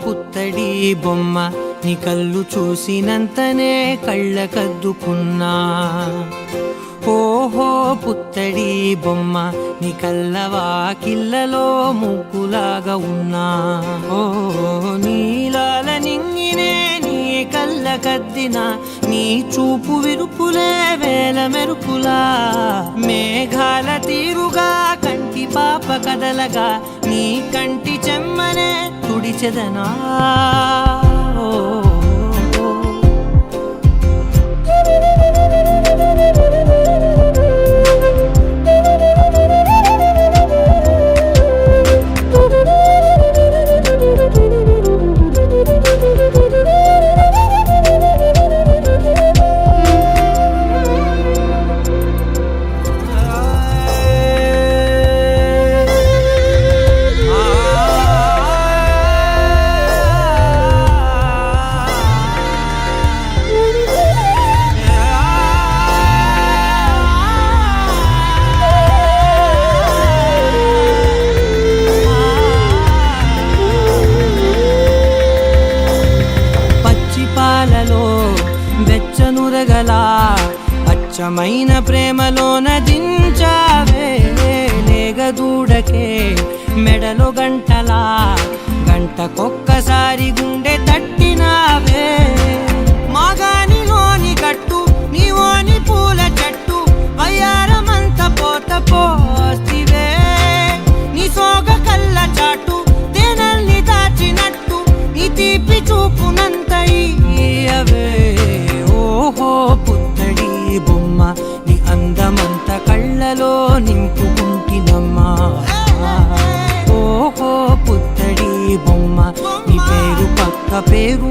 పుత్తడి బొమ్మ నీ కళ్ళు చూసినంతనే కళ్ళకద్దుకున్నా. ఓహో పుత్తడి బొమ్మ నీ కళ్ళవాకిళ్ళలో ముగ్గులాగా ఉన్నా. ఓ నీలాల నింగినే నీ కళ్ళకద్దిన నీ చూపు విరుపులే వేల మెరుపులా. మేఘాల తీరుగా కంటి పాప కదలగా నీ కంటి చెమ్మనే తుడిచెదనా. వెచ్చనురగలా అచ్చమైన ప్రేమలోన దించావే. లేగదూడకే మెడలో గంటలా గంటకొక్కసారి గుండె తట్టినావే. మాగానిలోని గట్టు నీవోని పూల చెట్టు వయ్యారమంత పోత పోస్తివే. నీ సోగ కళ్ళ చాటు తేనల్ని దాచినట్టు నీ తీపి చూపునంత ఇయ్యవే. ఓహో పుత్తడి బొమ్మ నీ అందమంత కళ్ళలో నింపుకుంటినమ్మా. ఓహో పుత్తడి బొమ్మ నీ పేరు పక్క పేరు